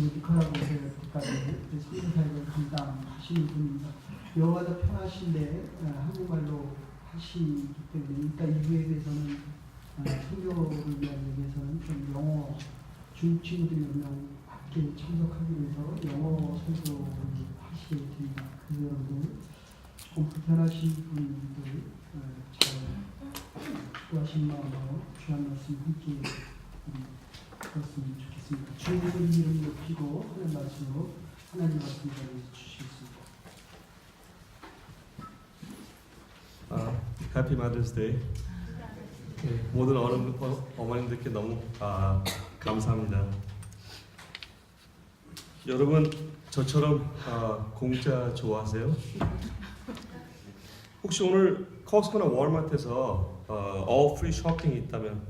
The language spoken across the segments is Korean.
니카라고 국가를 선교사역을 감당하시는 분입니다. 영어가 더 편하신데 한국말로 하시기 때문에 일단 이 교회에서는 선교를 위한 얘기에서는 좀 영어 중국 친구들이 몇 명 함께 참석하기 위해서 영어 선교를 하시게 됩니다. 그래서 여러분 조금 불편하신 분들 잘 구하신 마음으로 귀한 말씀 함께 들었으면 좋겠습니다. 주님의 이름 높이고 하는 말씀으로 하나님 말씀 전해주시겠습니다. Happy Mother's Day. 모든 어머님들께 너무 감사합니다. 여러분 저처럼 공짜 좋아하세요? 혹시 오늘 코스코나 월마트에서 all free 쇼핑이 있다면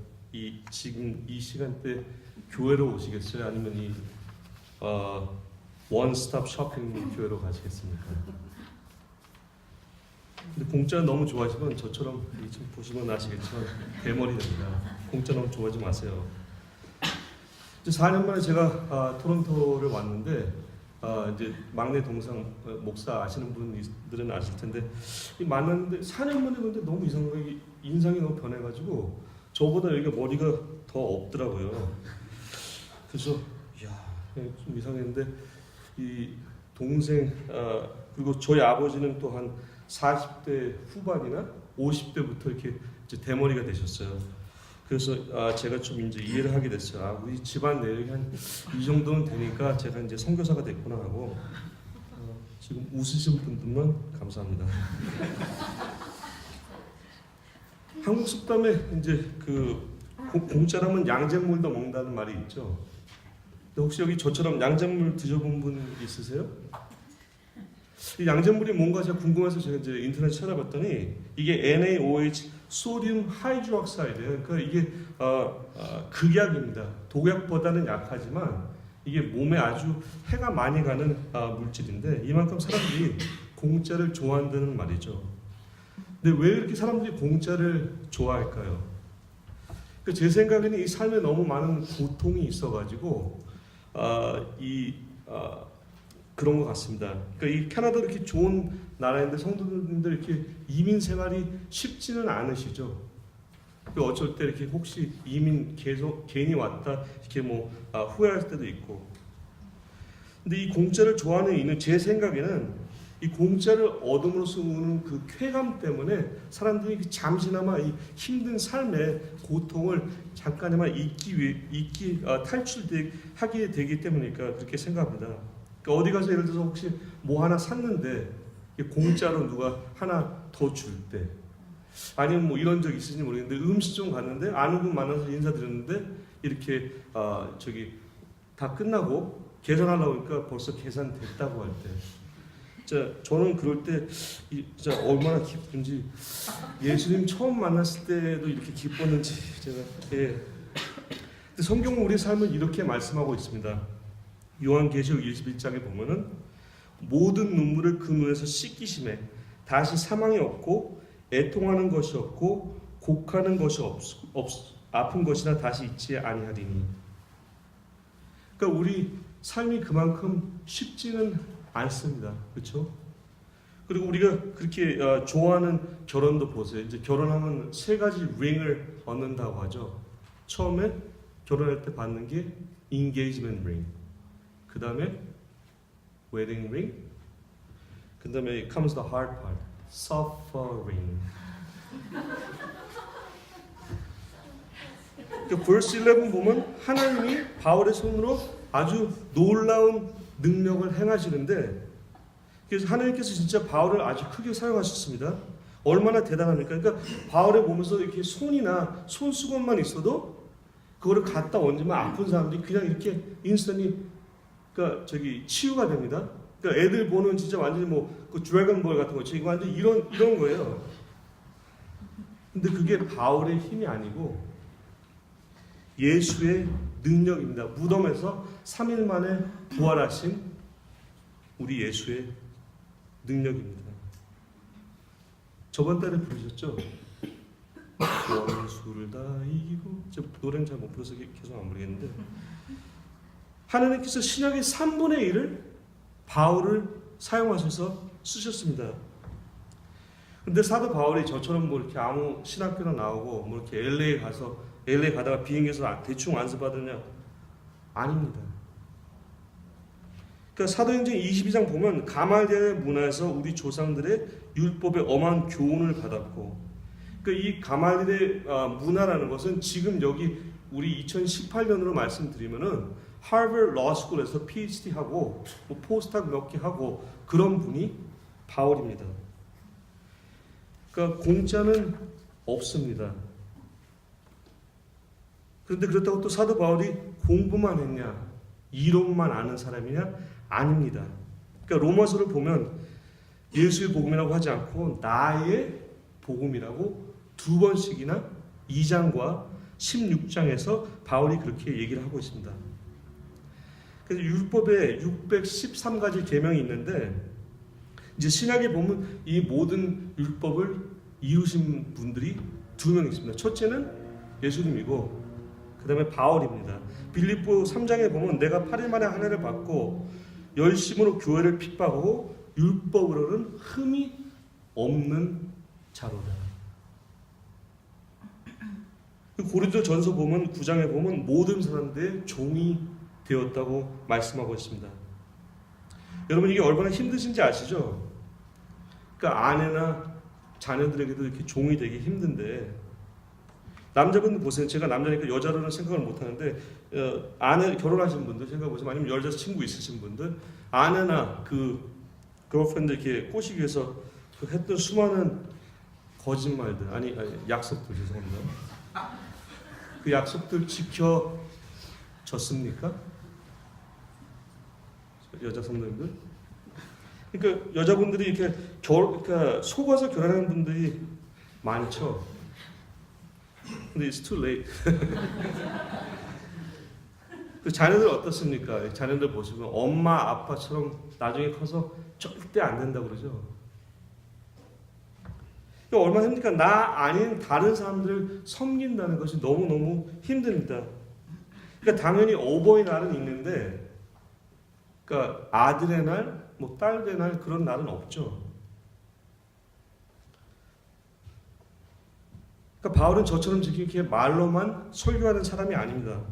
지금 이 시간대 교회로 오시겠어요? 아니면 이 원스톱 쇼핑 교회로 가시겠습니까? 근데 공짜 너무 좋아하시면 저처럼 지금 보시면 아시겠지만 대머리 됩니다. 공짜 너무 좋아하지 마세요. 이제 4년 만에 제가 토론토를 왔는데 이제 막내 동상 목사 아시는 분들은 아실 텐데 만났는데 4년 만에 근데 너무 이상하게 인상이 너무 변해가지고 저보다 여기가 머리가 더 없더라고요. 그래서 좀 이상했는데 이 동생 그리고 저희 아버지는 또 한 40대 후반이나 50대부터 이렇게 이제 대머리가 되셨어요. 그래서 제가 좀 이제 이해를 하게 됐어요. 우리 집안 내력이 한 이 정도는 되니까 제가 이제 선교사가 됐구나 하고 지금 웃으신 분들만 감사합니다. 한국 속담에 이제 그 공짜라면 양잿물도 먹는다는 말이 있죠. 혹시 여기 저처럼 양잿물 드셔본 분 있으세요? 이 양잿물이 뭔가 제가 궁금해서 제가 이제 인터넷 찾아봤더니 이게 NaOH 소듐 하이드록사이드예요. 그러니까 이게 극약입니다. 독약보다는 약하지만 이게 몸에 아주 해가 많이 가는 물질인데 이만큼 사람들이 공짜를 좋아한다는 말이죠. 근데 왜 이렇게 사람들이 공짜를 좋아할까요? 그러니까 제 생각에는 이 삶에 너무 많은 고통이 있어가지고 그런 것 같습니다. 그러니까 이 캐나다 이렇게 좋은 나라인데 성도님들 이렇게 이민 생활이 쉽지는 않으시죠. 어쩔 때 이렇게 혹시 이민 계속 괜히 왔다 이렇게 뭐 후회할 때도 있고. 근데 이 공짜를 좋아하는 이유는 제 생각에는 이 공짜를 얻음으로써 오는 그 쾌감 때문에 사람들이 잠시나마 이 힘든 삶의 고통을 잠깐이나마 탈출하게 되기 때문이니까 그렇게 생각합니다. 그러니까 어디 가서 예를 들어서 혹시 뭐 하나 샀는데 공짜로 누가 하나 더 줄 때, 아니면 뭐 이런 적 있으신지 모르겠는데 음식점 갔는데 아는 분 만나서 인사드렸는데 이렇게 다 끝나고 계산하려고 하니까 벌써 계산됐다고 할 때, 저는 그럴 때 진짜 얼마나 기쁜지, 예수님 처음 만났을 때도 이렇게 기뻤는지 제가 근데 성경은 우리 삶을 이렇게 말씀하고 있습니다. 요한계시록 21장에 보면은 모든 눈물을 그 눈에서 씻기심에 다시 사망이 없고 애통하는 것이 없고 곡하는 것이 아픈 것이나 다시 있지 아니하리니. 그러니까 우리 삶이 그만큼 쉽지는 않습니다. 그렇죠? 그리고 우리가 그렇게 좋아하는 결혼도 보세요. 이제 결혼하면 3가지 링을 얻는다고 하죠. 처음에 결혼할 때 받는 게 engagement ring. 그 다음에 wedding ring. 그 다음에 comes the hard part, suffering. verse 11 보면 하나님이 바울의 손으로 아주 놀라운 능력을 행하시는데, 그래서 하나님께서 진짜 바울을 아주 크게 사용하셨습니다. 얼마나 대단합니까? 그러니까 바울의 몸에서 이렇게 손이나 손수건만 있어도 그거를 갖다 얹으면 아픈 사람들이 그냥 이렇게 인스턴이 치유가 됩니다. 그러니까 애들 보는 진짜 완전히 그 드래곤볼 같은 거, 이거 완전 이런 거예요. 근데 그게 바울의 힘이 아니고 예수의 능력입니다. 무덤에서 3일 만에 부활하신 우리 예수의 능력입니다. 저번 달에 부르셨죠? 원수를 다 이기고, 노래는 잘 못 불러서 계속 안 부르겠는데 하나님께서 신약의 3분의 1을 바울을 사용하셔서 쓰셨습니다. 근데 사도 바울이 저처럼 뭐 이렇게 아무 신학교나 나오고 뭐 이렇게 LA 가다가 비행기에서 대충 안수받으냐? 아닙니다. 그러니까 사도행전 22장 보면 가말리엘의 문화에서 우리 조상들의 율법에 엄한 교훈을 받았고, 그러니까 이 가말리엘의 문화라는 것은 지금 여기 우리 2018년으로 말씀드리면은 하버드 러스쿨에서 PhD 하고 뭐 포스트학 몇 개 하고 그런 분이 바울입니다. 그러니까 공짜는 없습니다. 그런데 그렇다고 또 사도 바울이 공부만 했냐, 이론만 아는 사람이냐? 아닙니다. 그러니까 로마서를 보면 예수의 복음이라고 하지 않고 나의 복음이라고 2번씩이나 2장과 16장에서 바울이 그렇게 얘기를 하고 있습니다. 그래서 율법에 613가지 계명이 있는데, 이제 신약에 보면 이 모든 율법을 이루신 분들이 2명 있습니다. 첫째는 예수님이고 그 다음에 바울입니다. 빌립보 3장에 보면 내가 8일 만에 한 해를 받고 열심으로 교회를 핍박하고 율법으로는 흠이 없는 자로다. 고린도 전서 보면 9장에 보면 모든 사람들의 종이 되었다고 말씀하고 있습니다. 여러분 이게 얼마나 힘드신지 아시죠? 그러니까 아내나 자녀들에게도 이렇게 종이 되기 힘든데, 남자분들 보세요. 제가 남자니까 여자로는 생각을 못하는데 아내 결혼하신 분들 생각해보세요. 아니면 여자친구 있으신 분들, 아내나 그 걸프렌드 이렇게 꼬시기 위해서 그 했던 수많은 거짓말들, 아니 약속들, 죄송합니다. 그 약속들 지켜졌습니까? 여자 성도님들? 그러니까 여자분들이 이렇게 그러니까 속아서 결혼하는 분들이 많죠. 근데 it's too late. 그 자녀들 어떻습니까? 자녀들 보시면 엄마 아빠처럼 나중에 커서 절대 안 된다고 그러죠. 얼마나 힘듭니까? 나 아닌 다른 사람들을 섬긴다는 것이 너무너무 힘듭니다. 그러니까 당연히 어버이날은 있는데, 그러니까 아들의 날, 뭐 딸의 날 그런 날은 없죠. 그러니까 바울은 저처럼 이렇게 말로만 설교하는 사람이 아닙니다.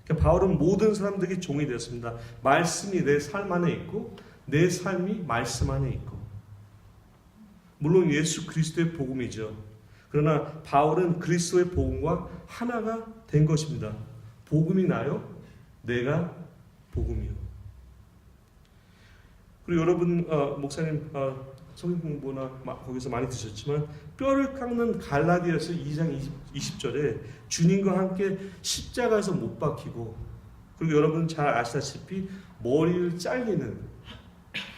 그러니까 바울은 모든 사람들에게 종이 되었습니다. 말씀이 내 삶 안에 있고 내 삶이 말씀 안에 있고, 물론 예수 그리스도의 복음이죠. 그러나 바울은 그리스도의 복음과 하나가 된 것입니다. 복음이 나요, 내가 복음이요. 그리고 여러분 목사님 성경 공부나 거기서 많이 드셨지만 뼈를 깎는 갈라디아서 2장 20절에 주님과 함께 십자가에서 못 박히고, 그리고 여러분 잘 아시다시피 머리를 잘리는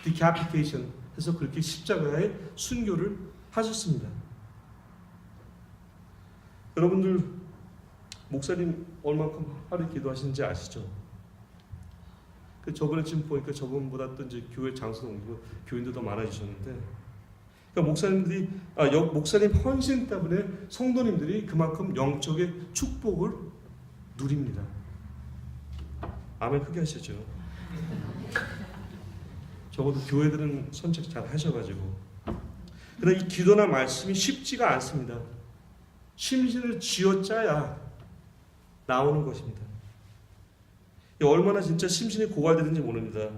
decapitation 해서 그렇게 십자가에 순교를 하셨습니다. 여러분들 목사님 얼마큼 하루에 기도하시는지 아시죠? 저번에 지금 보니까 저번보다 또 이제 교회 장소도 옮기고 교인도 더 많아지셨는데, 그러니까 목사님 헌신 때문에 성도님들이 그만큼 영적의 축복을 누립니다. 아멘 크게 하시죠. 적어도 교회들은 선책 잘 하셔가지고. 그러나 이 기도나 말씀이 쉽지가 않습니다. 심신을 쥐어짜야 나오는 것입니다. 얼마나 진짜 심신이 고갈되는지 모릅니다.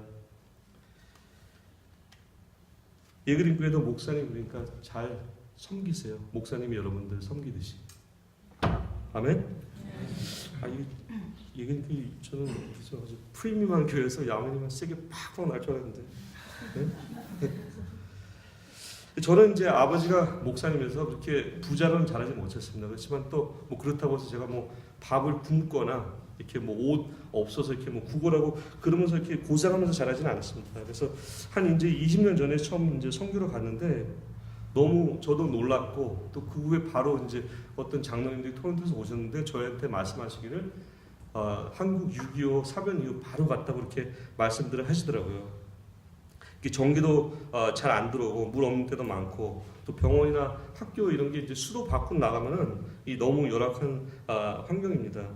예그린교회도 목사님 그러니까 잘 섬기세요. 목사님이 여러분들 섬기듯이. 아멘? 예그린교회 저는 아주 프리미엄한 교회에서 야매님만 세게 팍팍 날 줄 알았는데. 네? 저는 이제 아버지가 목사님이라서 그렇게 부자는 잘하지 못했습니다. 그렇지만 또 뭐 그렇다고 해서 제가 뭐 밥을 굶거나 이렇게 뭐 옷 없어서 이렇게 뭐 구걸하고 그러면서 이렇게 고생하면서 자라지는 않았습니다. 그래서 한 이제 20년 전에 처음 이제 선교를 갔는데 너무 저도 놀랐고, 또 그 후에 바로 이제 어떤 장로님들이 토론토에서 오셨는데 저한테 말씀하시기를 한국 6.25 사변 이후 바로 갔다고 그렇게 말씀들을 하시더라고요. 전기도 잘 안 들어오고 물 없는 때도 많고, 또 병원이나 학교 이런 게 이제 수도 밖으로 나가면은 이 너무 열악한 환경입니다.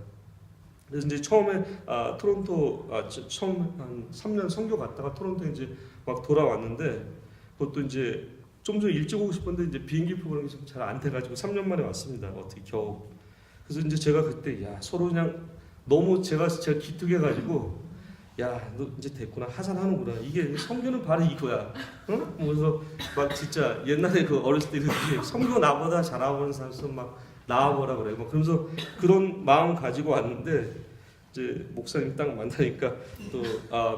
그래서 이제 처음에 토론토 처음 한 3년 선교 갔다가 토론토에 이제 막 돌아왔는데 그것도 이제 좀 더 일찍 오고 싶었는데 이제 비행기 표 그런 게 좀 잘 안 돼가지고 3년 만에 왔습니다. 어떻게 겨우. 그래서 이제 제가 그때 야 서로 그냥 너무 제가 기특해가지고 야 너 이제 됐구나 하산하는구나 이게 선교는 바로 이거야. 응? 그래서 막 진짜 옛날에 그 어렸을 때 이렇게 선교 나보다 잘하는 사람 막 나와보라 그래. 막 그러면서 그런 마음 가지고 왔는데 이제 목사님 딱 만나니까 또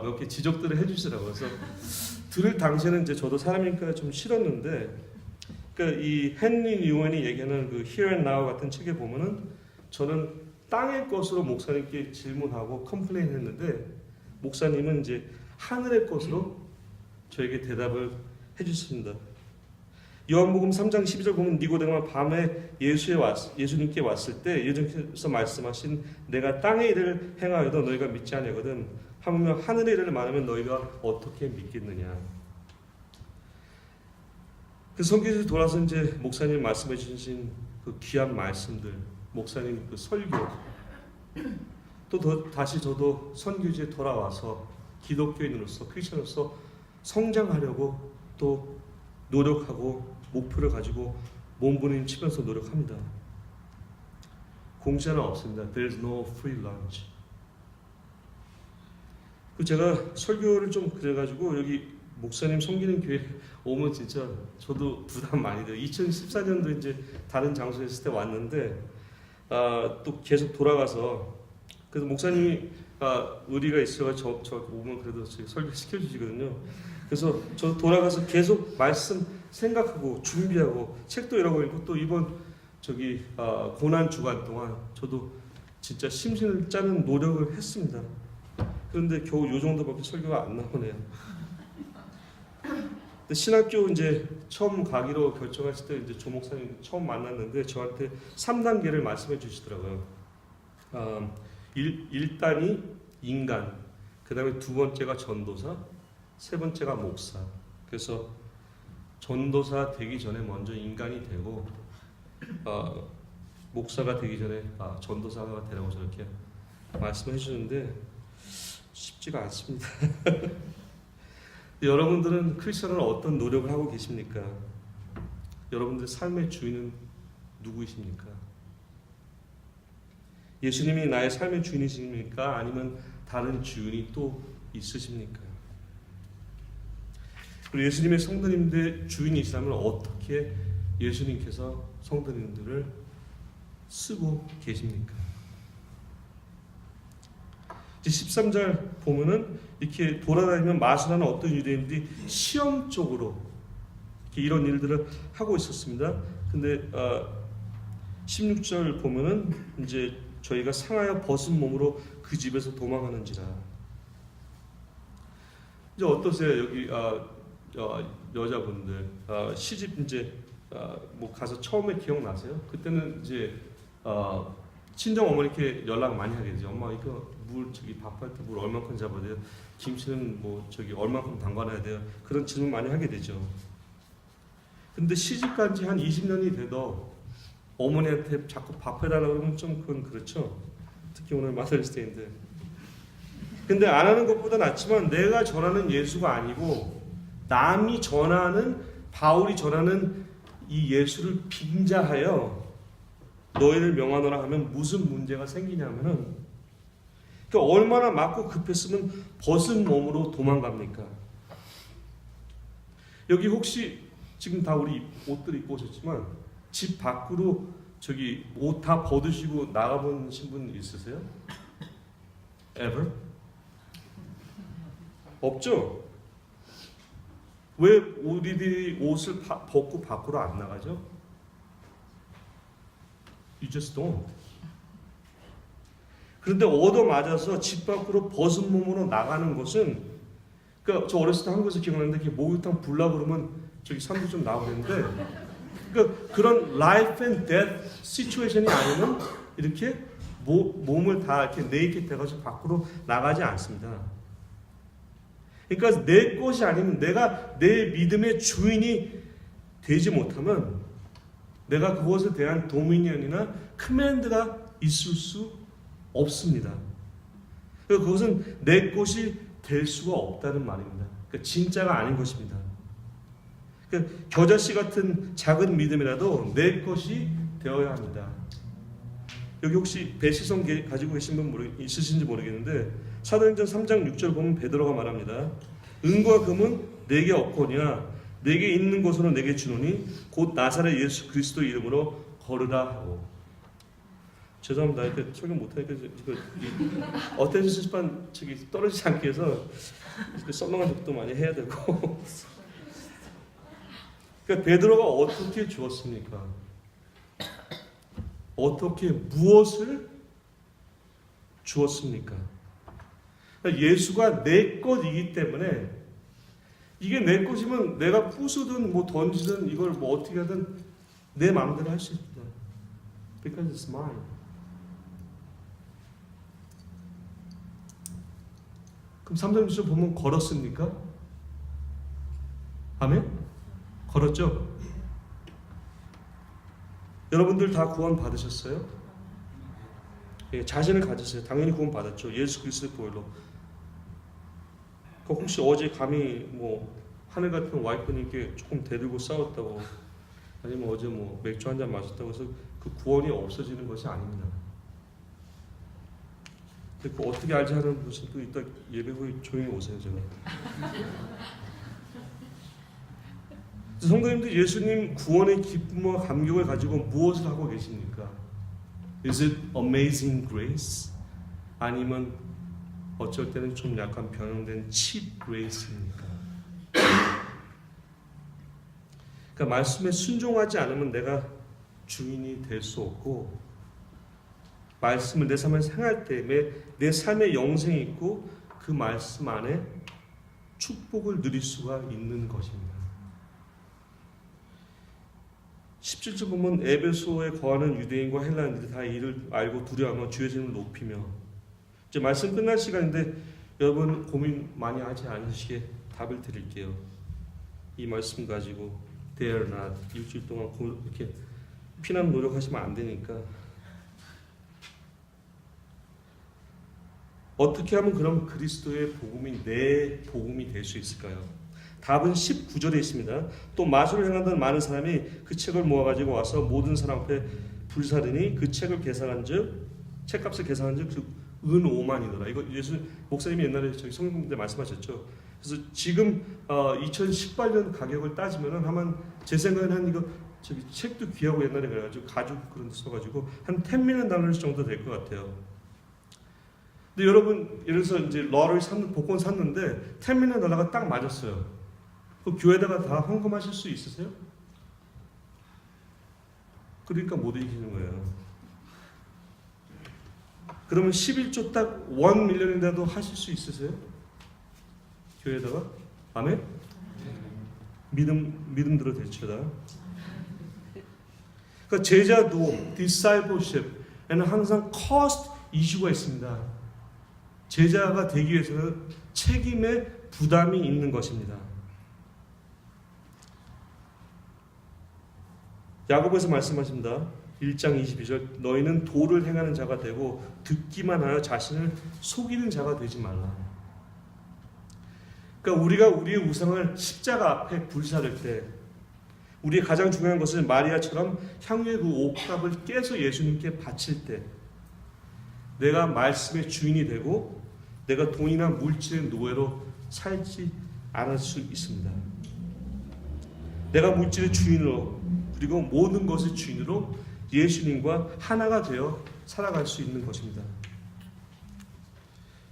몇 개 지적들을 해주시더라고요. 그래서 들을 당시에는 이제 저도 사람이니까 좀 싫었는데, 그러니까 이 헨리 뉴먼이 얘기하는 그 Here and Now 같은 책에 보면은 저는 땅의 것으로 목사님께 질문하고 컴플레인 했는데 목사님은 이제 하늘의 것으로 저에게 대답을 해주십니다. 요한복음 3장 12절 보면 니고데모가 밤에 예수님께 왔을 때 예수님께서 말씀하신 내가 땅의 일을 행하여도 너희가 믿지 아니하거든 하며 하늘의 일을 말하면 너희가 어떻게 믿겠느냐. 그 성경에서 돌아서 이제 목사님 말씀해 주신 그 귀한 말씀들, 목사님 그 설교, 또 다시 저도 선교지에 돌아와서 기독교인으로서 크리스천으로서 성장하려고 또 노력하고 목표를 가지고 몸부림치면서 노력합니다. 공짜는 없습니다. There's no free lunch. 제가 설교를 좀 그래가지고 여기 목사님 섬기는 교회 오면 진짜 저도 부담 많이 돼요. 2014년도 이제 다른 장소에 있을 때 왔는데 또 계속 돌아가서 그래서 목사님이 의리가 있어가 저 오면 그래도 설교 시켜주시거든요. 그래서 저 돌아가서 계속 말씀 생각하고 준비하고 책도 여러 권 읽고 또 이번 고난 주간 동안 저도 진짜 심신을 짜는 노력을 했습니다. 그런데 겨우 요 정도밖에 설교가 안 나오네요. 근데 신학교 이제 처음 가기로 결정했을 때 이제 조 목사님 처음 만났는데 저한테 3단계를 말씀해 주시더라고요. 1단이 인간, 그 다음에 두 번째가 전도사, 세 번째가 목사. 그래서 전도사 되기 전에 먼저 인간이 되고 목사가 되기 전에 전도사가 되라고 저렇게 말씀해 주는데 쉽지가 않습니다. 여러분들은 크리스천은 어떤 노력을 하고 계십니까? 여러분들 삶의 주인은 누구이십니까? 예수님이 나의 삶의 주인이십니까? 아니면 다른 주인이 또 있으십니까? 그리고 예수님의 성도님들의 주인이시라면 어떻게 예수님께서 성도님들을 쓰고 계십니까? 13절 보면은 이렇게 돌아다니면 마술하는 어떤 유대인들이 시험적으로 이런 일들을 하고 있었습니다. 근데 16절 보면은 이제 저희가 상하여 벗은 몸으로 그 집에서 도망하는지라. 이제 어떠세요? 여기 여자분들 시집 이제 뭐 가서 처음에 기억나세요? 그때는 이제 친정 어머니께 연락 많이 하게 되죠. 엄마 이거 물 밥할 때 물 얼마큼 잡아야 돼요? 김치는 뭐 얼마큼 담가놔야 돼요? 그런 질문 많이 하게 되죠. 근데 시집 간 지 한 20년이 돼도 어머니한테 자꾸 밥 해달라고 그러면 좀 그건 그렇죠. 특히 오늘 마더스데이인데. 근데 안 하는 것보다 낫지만 내가 전하는 예수가 아니고 남이 전하는 바울이 전하는 이 예수를 빙자하여 너희를 명하노라 하면 무슨 문제가 생기냐면은 그러니까 얼마나 맞고 급했으면 벗은 몸으로 도망갑니까? 여기 혹시 지금 다 우리 옷들 입고 오셨지만 집 밖으로 옷 다 벗으시고 나가보신 분 있으세요? Ever? 없죠? 왜 우리들이 옷을 벗고 밖으로 안 나가죠? You just don't. 그런데 얻어맞아서 집 밖으로 벗은 몸으로 나가는 것은 그러니까 저 어렸을 때 한국에서 기억나는데 이렇게 목욕탕 불라 그러면 산도 좀 나오고 그랬는데 그러니까 그런 life and death 시츄에이션이 아니면 이렇게 몸을 다 이렇게 네이켓 돼가지고 밖으로 나가지 않습니다. 그러니까 내 것이 아니면 내가 내 믿음의 주인이 되지 못하면 내가 그것에 대한 도미니언이나 커맨드가 있을 수 없습니다. 그것은 내 것이 될 수가 없다는 말입니다. 그러니까 진짜가 아닌 것입니다. 그러니까 겨자씨 같은 작은 믿음이라도 내 것이 되어야 합니다. 여기 혹시 배시성 가지고 계신 분 있으신지 모르겠는데 사도행전 3장 6절 보면 베드로가 말합니다. 은과 금은 내게 없거니와 내게 있는 것으로 내게 주노니 곧 나사렛 예수 그리스도 이름으로 거르라 하고. 죄송합니다. 이렇게 설명 못하니까 이거 어텐션 스판 떨어지지 않게 해서 썰렁한 적도 많이 해야 되고. 그러니까 베드로가 어떻게 주었습니까? 어떻게 무엇을 주었습니까? 그러니까 예수가 내 것이기 때문에 이게 내 것이면 내가 부수든 뭐 던지든 이걸 뭐 어떻게 하든 내 마음대로 할 수 있다. Because it's mine. 그럼 3절 6절 보면 걸었습니까? 아멘? 걸었죠? 여러분들 다 구원 받으셨어요? 예, 자신을 가졌어요. 당연히 구원 받았죠. 예수 그리스도의 보혈로. 혹시 어제 감히 뭐 하늘 같은 와이프님께 조금 대들고 싸웠다고, 아니면 어제 뭐 맥주 한잔 마셨다고 해서 그 구원이 없어지는 것이 아닙니다. 그 어떻게 알지 하는 분은 또 이따 예배 후에 조용히 오세요. 제가. 성도님들, 예수님 구원의 기쁨과 감격을 가지고 무엇을 하고 계십니까? Is it amazing grace? 아니면 어쩔 때는 좀 약간 변형된 cheap grace입니까? 그러니까 말씀에 순종하지 않으면 내가 주인이 될 수 없고, 말씀을 내 삶에 생활 때 내 삶의 영생이 있고 그 말씀 안에 축복을 누릴 수가 있는 것입니다. 17절 보면 에베소에 거하는 유대인과 헬라인들이 다 이를 알고 두려워하며 주의 이름을 높이며. 이제 말씀 끝날 시간인데 여러분 고민 많이 하지 않으시게 답을 드릴게요. 이 말씀 가지고 dare not 일주일 동안 이렇게 피난 노력하시면 안 되니까. 어떻게 하면 그럼 그리스도의 복음이 내 복음이 될 수 있을까요? 답은 19절에 있습니다. 또 마술을 행한다는 많은 사람이 그 책을 모아가지고 와서 모든 사람 앞에 불사르니 그 책을 계산한즉 책값을 계산한즉 은 5만이더라. 이거 예수 목사님이 옛날에 저기 성경 때 말씀하셨죠. 그래서 지금 2018년 가격을 따지면은 아마 제 생각에는 한 이거 저기 책도 귀하고 옛날에 그래가지고 가죽 그런 데 써가지고 한 10million 달러 정도 될 것 같아요. 근데 여러분 예를 들어서 이제 러를 복권 샀는데 10million 달러가 딱 맞았어요. 그 교회에다가 다 헌금하실 수 있으세요? 그러니까 못 이기는 거예요. 그러면 11조 딱 1million인데도 하실 수 있으세요? 교회에다가? 아멘? 믿음대로 될지어다. 그러니까 제자도 discipleship에는 항상 cost 이슈가 있습니다. 제자가 되기 위해서는 책임의 부담이 있는 것입니다. 야고보에서 말씀하십니다. 1장 22절 너희는 도를 행하는 자가 되고 듣기만 하여 자신을 속이는 자가 되지 말라. 그러니까 우리가 우리의 우상을 십자가 앞에 불사를 때 우리의 가장 중요한 것은 마리아처럼 향유의 그 옥합을 깨서 예수님께 바칠 때 내가 말씀의 주인이 되고 내가 돈이나 물질의 노예로 살지 않을 수 있습니다. 내가 물질의 주인으로 그리고 모든 것의 주인으로 예수님과 하나가 되어 살아갈 수 있는 것입니다.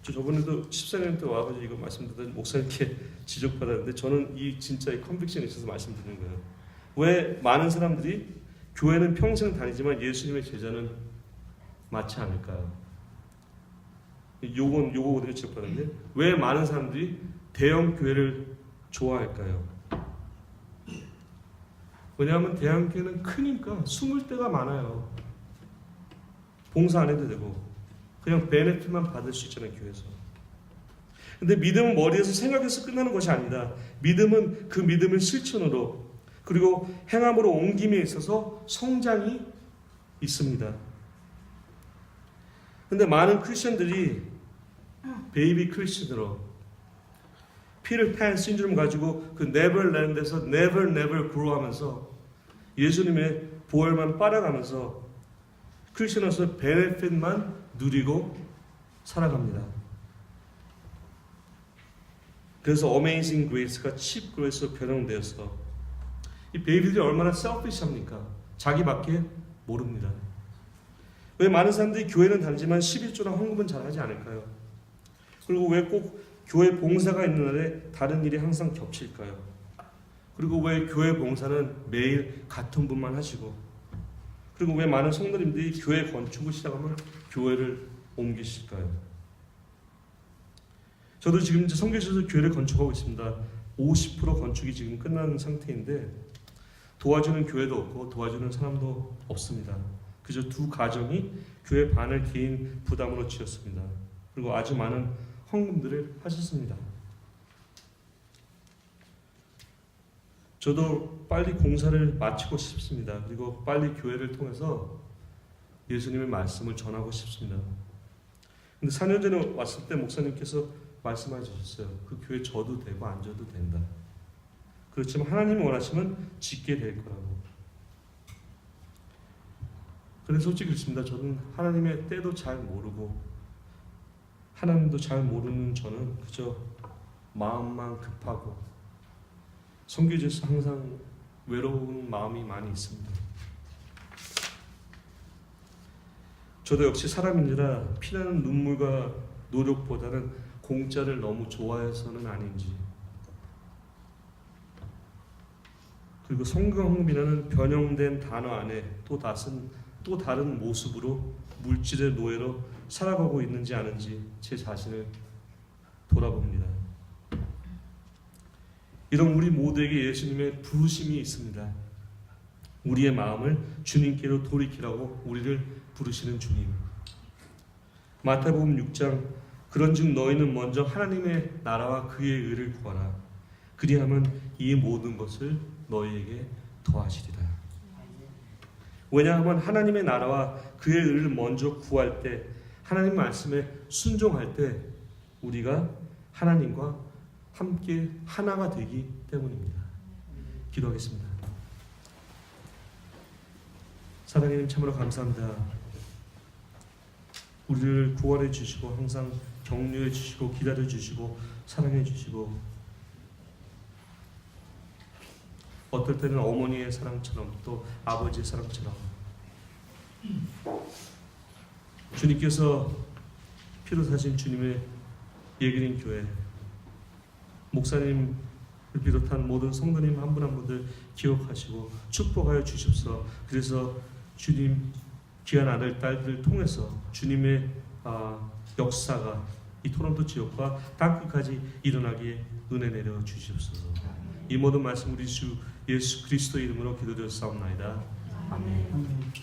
저번에도 14년 때 와가지고 이거 말씀드렸더니 목사님께 지적받았는데 저는 이 진짜 이 컨빅션이 있어서 말씀드리는 거예요. 왜 많은 사람들이 교회는 평생 다니지만 예수님의 제자는 맞지 않을까요? 요거거든요. 지적받았는데 왜 많은 사람들이 대형 교회를 좋아할까요? 왜냐하면 대형 교회는 크니까 숨을 데가 많아요. 봉사 안 해도 되고 그냥 베네핏만 받을 수 있잖아요. 교회에서. 근데 믿음은 머리에서 생각해서 끝나는 것이 아니다. 믿음은 그 믿음을 실천으로 그리고 행함으로 옮김에 있어서 성장이 있습니다. 근데 많은 크리스천들이 베이비 크리스천으로 피터팬 신드롬 가지고 그 네버랜드에서 never grow 하면서 예수님의 보혈만 빨아가면서 크리스천으로서 베네핏만 누리고 살아갑니다. 그래서 어메이징 그레이스가 칩 그레이스로 변형되어서 이 베이비들이 얼마나 셀피시합니까? 자기밖에 모릅니다. 왜 많은 사람들이 교회는 다니지만 11조나 헌금은 잘하지 않을까요? 그리고 왜 꼭 교회 봉사가 있는 날에 다른 일이 항상 겹칠까요? 그리고 왜 교회 봉사는 매일 같은 분만 하시고, 그리고 왜 많은 성도님들이 교회 건축을 시작하면 교회를 옮기실까요? 저도 지금 이제 성교에서 교회를 건축하고 있습니다. 50% 건축이 지금 끝난 상태인데 도와주는 교회도 없고 도와주는 사람도 없습니다. 그저 두 가정이 교회 반을 개인 부담으로 지었습니다. 그리고 아주 많은 헌금들을 하셨습니다. 저도 빨리 공사를 마치고 싶습니다. 그리고 빨리 교회를 통해서 예수님의 말씀을 전하고 싶습니다. 근데 4년 전에 왔을 때 목사님께서 말씀해 주셨어요. 그 교회 져도 되고 안 져도 된다. 그렇지만 하나님이 원하시면 짓게 될 거라고. 그런데 솔직히 그렇습니다. 저는 하나님의 때도 잘 모르고 하나님도 잘 모르는 저는 그저 마음만 급하고 선교지에서 항상 외로운 마음이 많이 있습니다. 저도 역시 사람인지라 피나는 눈물과 노력보다는 공짜를 너무 좋아해서는 아닌지, 그리고 성경헌금이라는 변형된 단어 안에 또 다른 모습으로 물질의 노예로 살아가고 있는지 아닌지 제 자신을 돌아봅니다. 이런 우리 모두에게 예수님의 부르심이 있습니다. 우리의 마음을 주님께로 돌이키라고 우리를 부르시는 주님. 마태복음 6장 그런즉 너희는 먼저 하나님의 나라와 그의 의를 구하라. 그리하면 이 모든 것을 너희에게 더하시리라. 왜냐하면 하나님의 나라와 그의 의를 먼저 구할 때, 하나님 말씀에 순종할 때 우리가 하나님과 함께 하나가 되기 때문입니다. 기도하겠습니다. 사랑하님 참으로 감사합니다. 우리를 구원해 주시고 항상 격려해 주시고 기다려 주시고 사랑해 주시고, 어떨 때는 어머니의 사랑처럼 또 아버지의 사랑처럼 주님께서 피로 사신 주님의 예그린 교회 목사님을 비롯한 모든 성도님 한 분 한 분들 기억하시고 축복하여 주십시오. 그래서 주님 귀한 아들 딸들을 통해서 주님의 역사가 이 토론토 지역과 땅끝까지 일어나기에 은혜 내려 주시옵소서. 이 모든 말씀 우리 주 예수 그리스도 이름으로 기도드렸사옵나이다. 아멘. 아멘.